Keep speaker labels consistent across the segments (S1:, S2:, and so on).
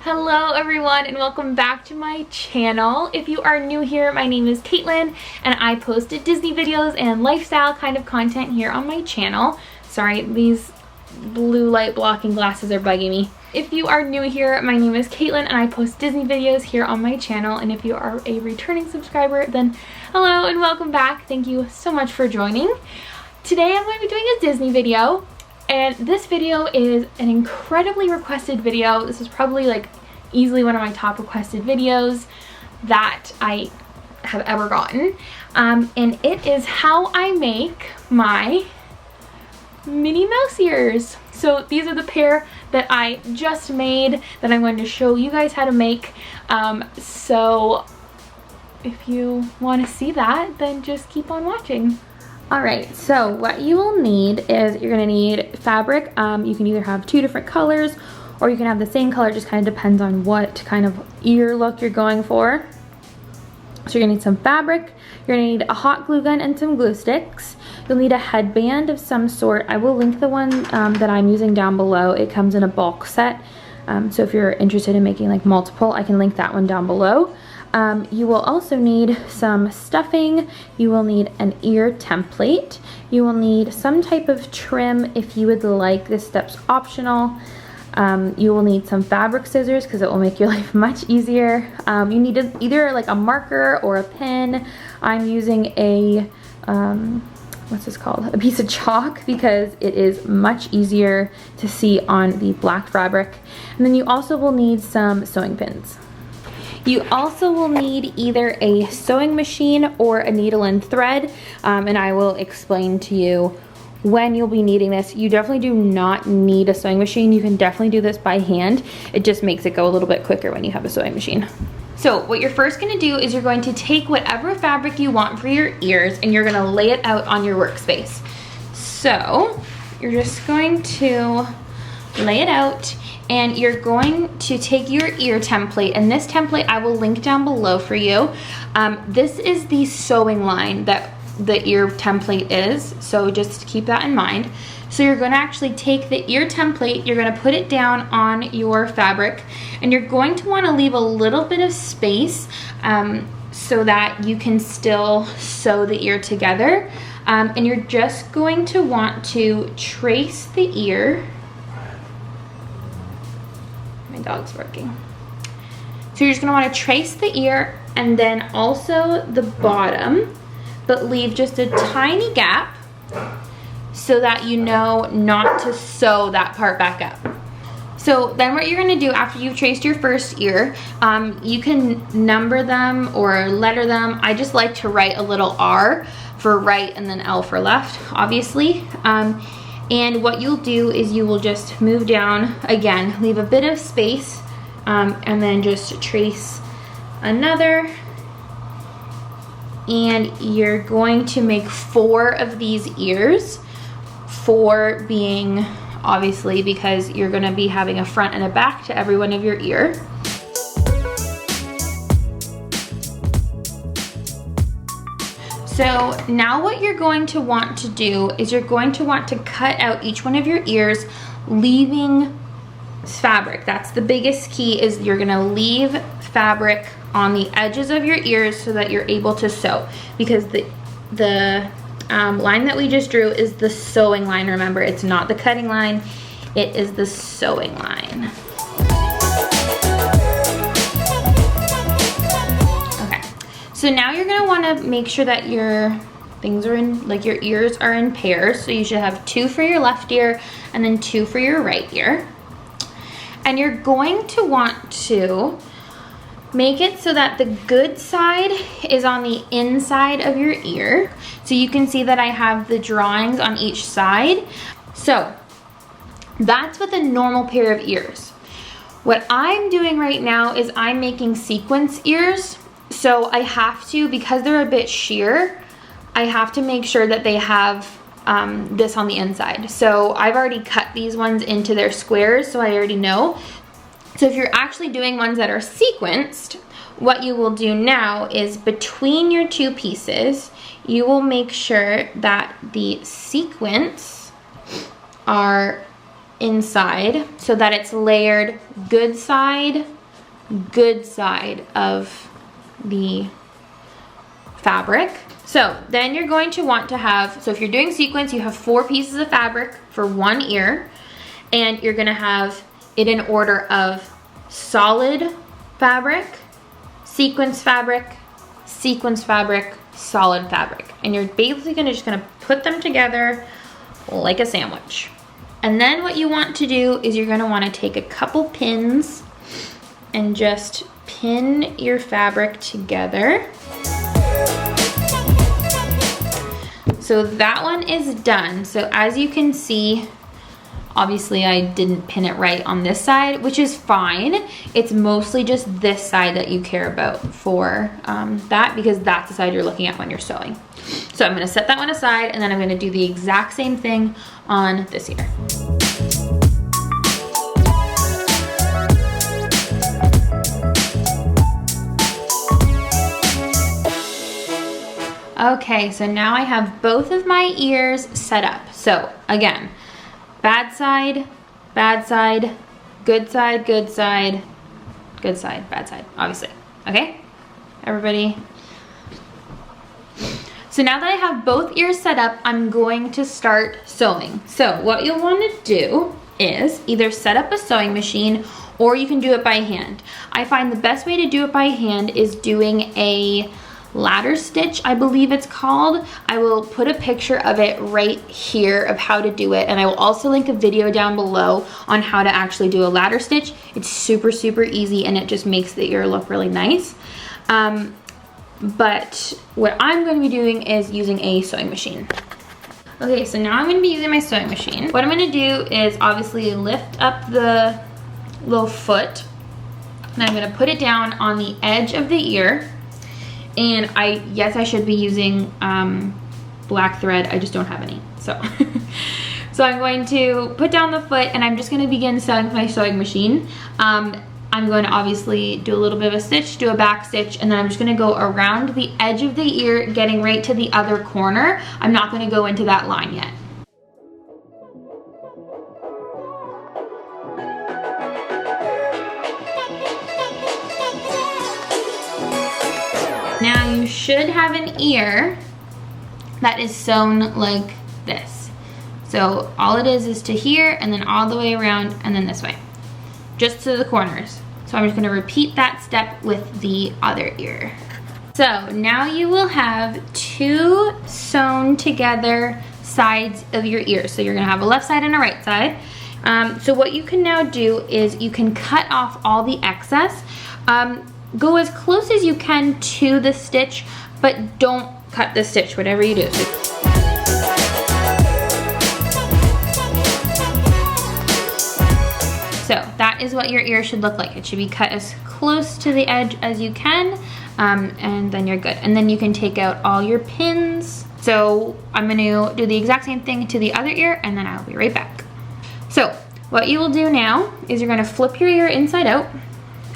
S1: Hello everyone and welcome back to my channel. If you are new here, my name is Katelyn and I post Disney videos and lifestyle kind of content here on my channel. Sorry, these blue light blocking glasses are bugging me. If you are new here, my name is Katelyn and I post Disney videos here on my channel, and if you are a returning subscriber, then hello and welcome back. Thank you so much for joining. Today I'm going to be doing a Disney video, and this video is an incredibly requested video. This is probably like easily one of my top requested videos that I have ever gotten, and it is how I make my Minnie Mouse ears. So these are the pair that I just made that I'm going to show you guys how to make. So if you want to see that, then just keep on watching. Alright, so what you will need is you're going to need fabric. You can either have two different colors or you can have the same color. It just kind of depends on what kind of ear look you're going for. So you're going to need some fabric, you're going to need a hot glue gun and some glue sticks. You'll need a headband of some sort. I will link the one that I'm using down below. It comes in a bulk set. So if you're interested in making like multiple, I can link that one down below. You will also need some stuffing. You will need an ear template. You will need some type of trim if you would like. This step's optional. You will need some fabric scissors because it will make your life much easier. You need either like a marker or a pen. I'm using a, what's this called? A piece of chalk because it is much easier to see on the black fabric. And then you also will need some sewing pins. You also will need either a sewing machine or a needle and thread, and I will explain to you when you'll be needing this. You definitely do not need a sewing machine. You can definitely do this by hand. It just makes it go a little bit quicker when you have a sewing machine. So what you're first going to do is you're going to take whatever fabric you want for your ears and you're going to lay it out on your workspace. So you're just going to lay it out, and you're going to take your ear template, and this template I will link down below for you. This is the sewing line that the ear template is, so just keep that in mind. So you're going to actually take the ear template, you're going to put it down on your fabric, and you're going to want to leave a little bit of space so that you can still sew the ear together. And you're just going to want to trace the ear. My dog's barking. So you're just going to want to trace the ear and then also the bottom, but leave just a tiny gap so that you know not to sew that part back up. So then what you're going to do after you've traced your first ear, you can number them or letter them. I just like to write a little R for right and then L for left, obviously. And what you'll do is you will just move down, again, leave a bit of space, and then just trace another. And you're going to make 4 of these ears, 4 being obviously because you're going to be having a front and a back to every one of your ear. So now what you're going to want to do is you're going to want to cut out each one of your ears, leaving fabric. That's the biggest key, is you're going to leave fabric on the edges of your ears so that you're able to sew, because the line that we just drew is the sewing line. Remember, it's not the cutting line, it is the sewing line. Okay, so now you're going to want to make sure that your things are in, like your ears are in pairs. So you should have 2 for your left ear and then 2 for your right ear. And you're going to want to make it so that the good side is on the inside of your ear. So you can see that I have the drawings on each side. So that's with a normal pair of ears. What I'm doing right now is I'm making sequence ears. So I have to, because they're a bit sheer, I have to make sure that they have this on the inside. So I've already cut these ones into their squares, so I already know. So if you're actually doing ones that are sequenced, what you will do now is between your 2 pieces, you will make sure that the sequence are inside so that it's layered good side of the fabric. So then you're going to want to have, so if you're doing sequins, you have 4 pieces of fabric for 1 ear, and you're gonna have it in order of solid fabric, sequins fabric, solid fabric. And you're basically just gonna put them together like a sandwich. And then what you want to do is you're gonna wanna take a couple pins and just pin your fabric together. So that one is done. So as you can see, obviously I didn't pin it right on this side, which is fine. It's mostly just this side that you care about for that, because that's the side you're looking at when you're sewing. So I'm gonna set that one aside, and then I'm gonna do the exact same thing on this ear. Okay, so now I have both of my ears set up. So again, bad side, good side, good side, good side, bad side, obviously. Okay, everybody? So now that I have both ears set up, I'm going to start sewing. So what you'll want to do is either set up a sewing machine, or you can do it by hand. I find the best way to do it by hand is doing a ladder stitch, I believe it's called. I will put a picture of it right here of how to do it, and I will also link a video down below on how to actually do a ladder stitch. It's super, super easy, and it just makes the ear look really nice. But what I'm going to be doing is using a sewing machine. Okay, so now I'm going to be using my sewing machine. What I'm going to do is obviously lift up the little foot, and I'm going to put it down on the edge of the ear. And yes, I should be using black thread. I just don't have any. So, so I'm going to put down the foot, and I'm just going to begin sewing with my sewing machine. I'm going to obviously do a little bit of a stitch, do a back stitch, and then I'm just going to go around the edge of the ear, getting right to the other corner. I'm not going to go into that line yet. Now you should have an ear that is sewn like this. So all it is to here, and then all the way around, and then this way, just to the corners. So I'm just gonna repeat that step with the other ear. So now you will have 2 sewn together sides of your ear. So you're gonna have a left side and a right side. So what you can now do is you can cut off all the excess. Go as close as you can to the stitch, but don't cut the stitch, whatever you do. So that is what your ear should look like. It should be cut as close to the edge as you can, and then you're good. And then you can take out all your pins. So I'm gonna do the exact same thing to the other ear, and then I'll be right back. So what you will do now is you're gonna flip your ear inside out,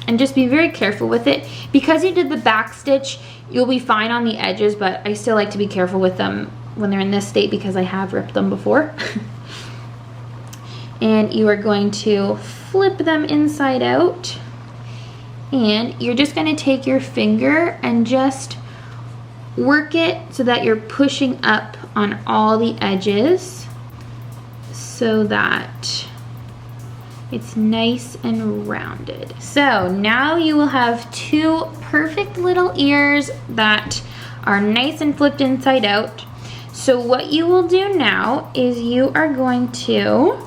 S1: and just be very careful with it. Because you did the back stitch, you'll be fine on the edges, but I still like to be careful with them when they're in this state because I have ripped them before. And you are going to flip them inside out, and you're just gonna take your finger and just work it so that you're pushing up on all the edges so that it's nice and rounded. So now you will have 2 perfect little ears that are nice and flipped inside out. So what you will do now is you are going to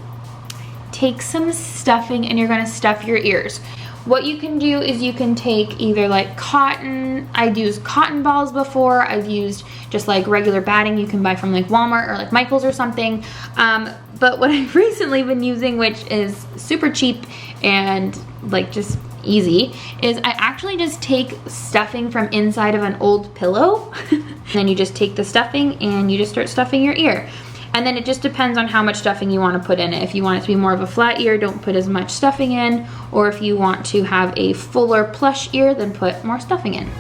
S1: take some stuffing, and you're gonna stuff your ears. What you can do is you can take either like cotton. I've used cotton balls before. I've used just like regular batting you can buy from like Walmart or like Michael's or something. But what I've recently been using, which is super cheap and like just easy, is I actually just take stuffing from inside of an old pillow. Then you just take the stuffing and you just start stuffing your ear. And then it just depends on how much stuffing you want to put in it. If you want it to be more of a flat ear, don't put as much stuffing in. Or if you want to have a fuller plush ear, then put more stuffing in.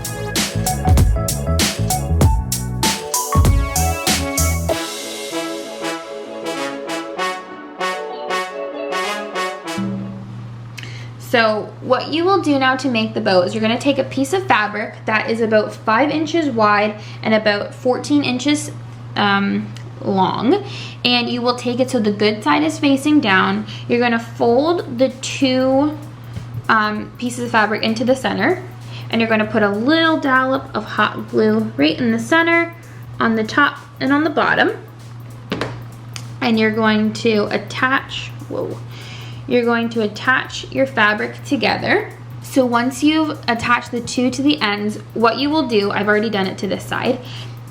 S1: So what you will do now to make the bow is you're going to take a piece of fabric that is about 5 inches wide and about 14 inches long, and you will take it so the good side is facing down. You're going to fold the 2 pieces of fabric into the center, and you're going to put a little dollop of hot glue right in the center, on the top and on the bottom, and you're going to attach, you're going to attach your fabric together. So once you've attached the 2 to the ends, what you will do, I've already done it to this side,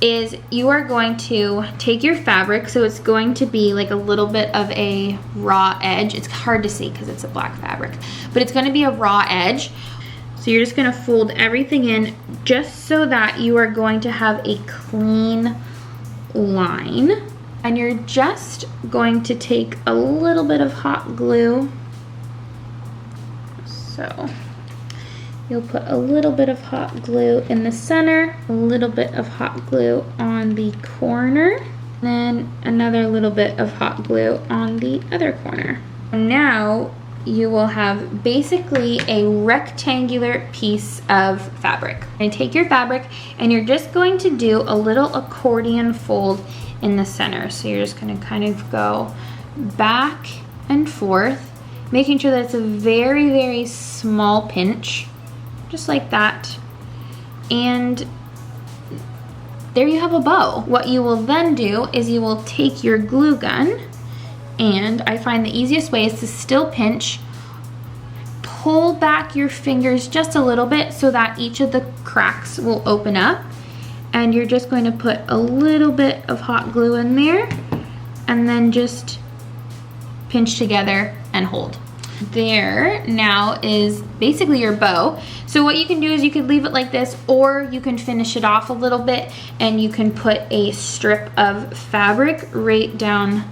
S1: is you are going to take your fabric, so it's going to be like a little bit of a raw edge. It's hard to see because it's a black fabric, but it's going to be a raw edge. So you're just going to fold everything in just so that you are going to have a clean line. And you're just going to take a little bit of hot glue. So you'll put a little bit of hot glue in the center, a little bit of hot glue on the corner, then another little bit of hot glue on the other corner. Now you will have basically a rectangular piece of fabric. And take your fabric and you're just going to do a little accordion fold in the center. So you're just going to kind of go back and forth, making sure that it's a very, very small pinch. Just like that, and there you have a bow. What you will then do is you will take your glue gun, and I find the easiest way is to still pinch, pull back your fingers just a little bit so that each of the cracks will open up, and you're just going to put a little bit of hot glue in there and then just pinch together and hold. There now is basically your bow. So what you can do is you could leave it like this, or you can finish it off a little bit and you can put a strip of fabric right down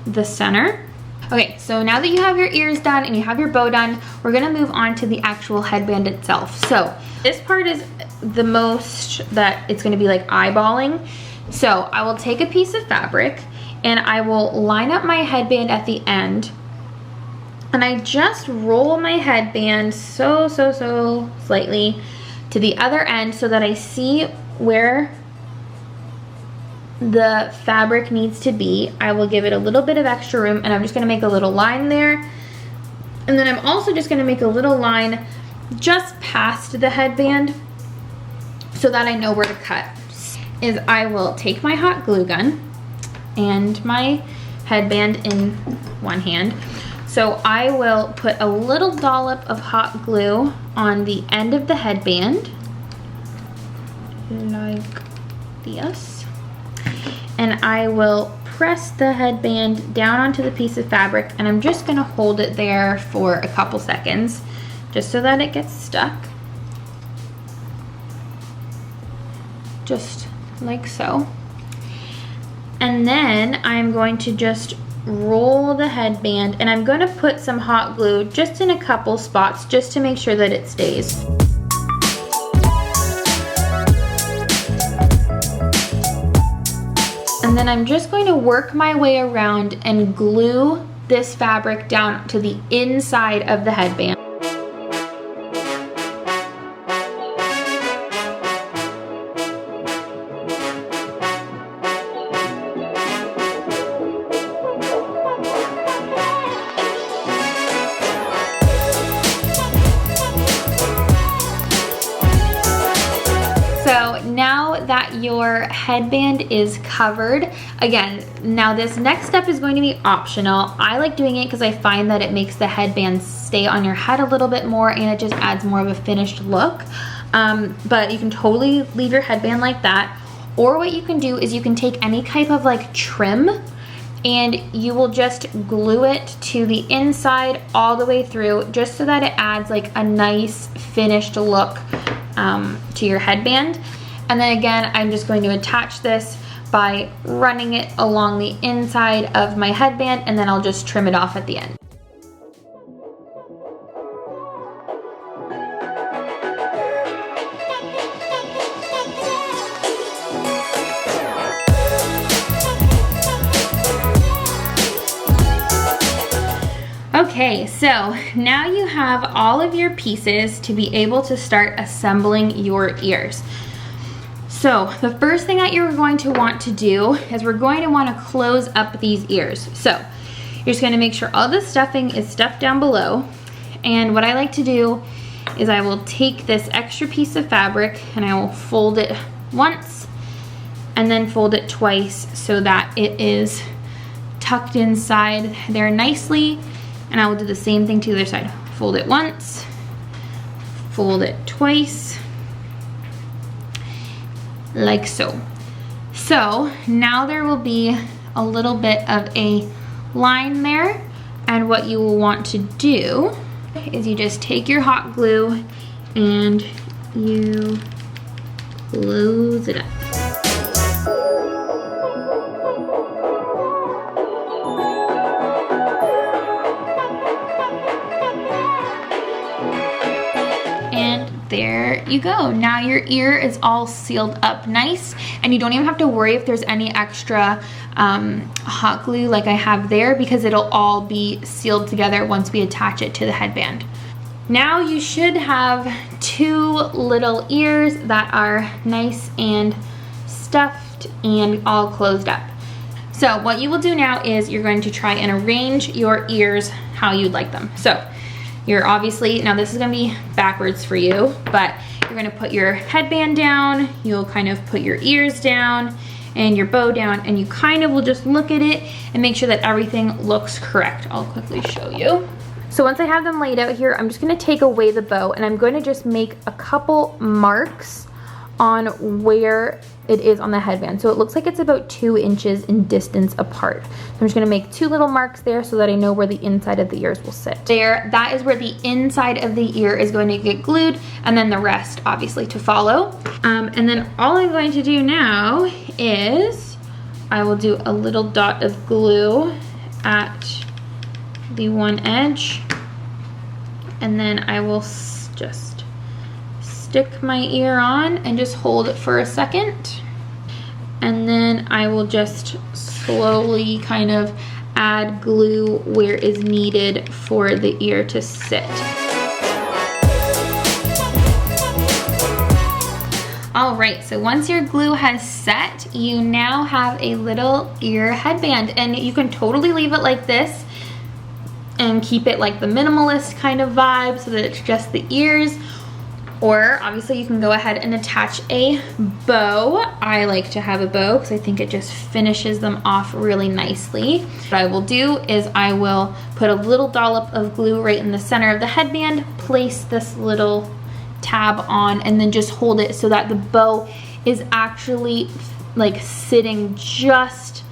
S1: the center. Okay, so now that you have your ears done and you have your bow done, we're gonna move on to the actual headband itself. So this part is the most that it's gonna be like eyeballing. So I will take a piece of fabric and I will line up my headband at the end. And I just roll my headband so slightly to the other end so that I see where the fabric needs to be. I will give it a little bit of extra room, and I'm just gonna make a little line there. And then I'm also just gonna make a little line just past the headband so that I know where to cut. Is I will take my hot glue gun and my headband in one hand. So I will put a little dollop of hot glue on the end of the headband, like this. And I will press the headband down onto the piece of fabric, and I'm just gonna hold it there for a couple seconds, just so that it gets stuck. Just like so. And then I'm going to just roll the headband, and I'm going to put some hot glue just in a couple spots just to make sure that it stays. And then I'm just going to work my way around and glue this fabric down to the inside of the headband. So now that your headband is covered, again, now this next step is going to be optional. I like doing it because I find that it makes the headband stay on your head a little bit more, and it just adds more of a finished look. But you can totally leave your headband like that. Or what you can do is you can take any type of like trim, and you will just glue it to the inside all the way through, just so that it adds like a nice finished look to your headband. And then again, I'm just going to attach this by running it along the inside of my headband, and then I'll just trim it off at the end. Okay, so now you have all of your pieces to be able to start assembling your ears. So the first thing that you're going to want to do is we're going to want to close up these ears. So you're just going to make sure all the stuffing is stuffed down below. And what I like to do is I will take this extra piece of fabric and I will fold it once and then fold it twice so that it is tucked inside there nicely. And I will do the same thing to the other side. Fold it once, fold it twice, like so. So now there will be a little bit of a line there, and what you will want to do is you just take your hot glue and you close it up. There you go. Now your ear is all sealed up nice, and you don't even have to worry if there's any extra hot glue like I have there, because it'll all be sealed together once we attach it to the headband. Now you should have two little ears that are nice and stuffed and all closed up. So what you will do now is you're going to try and arrange your ears how you'd like them. So you're obviously, now this is gonna be backwards for you, but you're gonna put your headband down, you'll kind of put your ears down and your bow down, and you kind of will just look at it and make sure that everything looks correct. I'll quickly show you. So once I have them laid out here, I'm just gonna take away the bow and I'm going to just make a couple marks on where it is on the headband. So it looks like it's about 2 inches in distance apart. So I'm just gonna make 2 little marks there so that I know where the inside of the ears will sit. There, that is where the inside of the ear is going to get glued, and then the rest obviously to follow. And then all I'm going to do now is I will do a little dot of glue at the one edge, and then I will just stick my ear on and just hold it for a second, and then I will just slowly kind of add glue where is needed for the ear to sit. All right, so once your glue has set, you now have a little ear headband, and you can totally leave it like this and keep it like the minimalist kind of vibe so that it's just the ears. Or obviously you can go ahead and attach a bow. I like to have a bow because I think it just finishes them off really nicely. What I will do is I will put a little dollop of glue right in the center of the headband, place this little tab on, and then just hold it so that the bow is actually like sitting just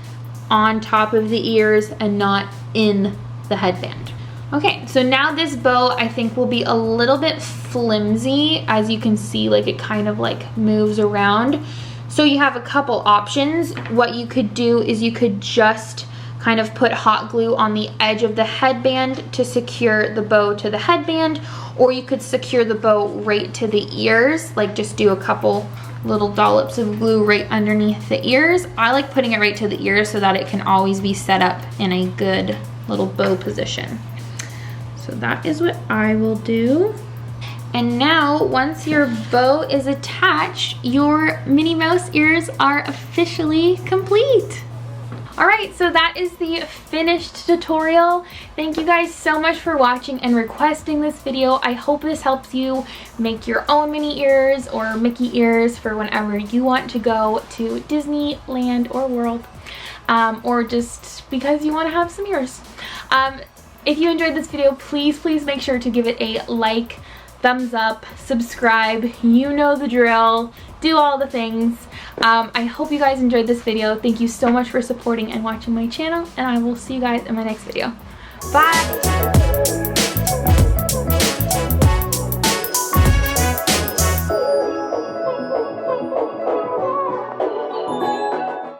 S1: on top of the ears and not in the headband. Okay, so now this bow I think will be a little bit flimsy. As you can see, like it kind of like moves around. So you have a couple options. What you could do is you could just kind of put hot glue on the edge of the headband to secure the bow to the headband, or you could secure the bow right to the ears, like just do a couple little dollops of glue right underneath the ears. I like putting it right to the ears so that it can always be set up in a good little bow position. So that is what I will do. And now, once your bow is attached, your Minnie Mouse ears are officially complete. All right, so that is the finished tutorial. Thank you guys so much for watching and requesting this video. I hope this helps you make your own Minnie ears or Mickey ears for whenever you want to go to Disneyland or World, or just because you want to have some ears. If you enjoyed this video, please make sure to give it a like, thumbs up, subscribe, you know the drill, do all the things. I hope you guys enjoyed this video. Thank you so much for supporting and watching my channel, and I will see you guys in my next video. Bye!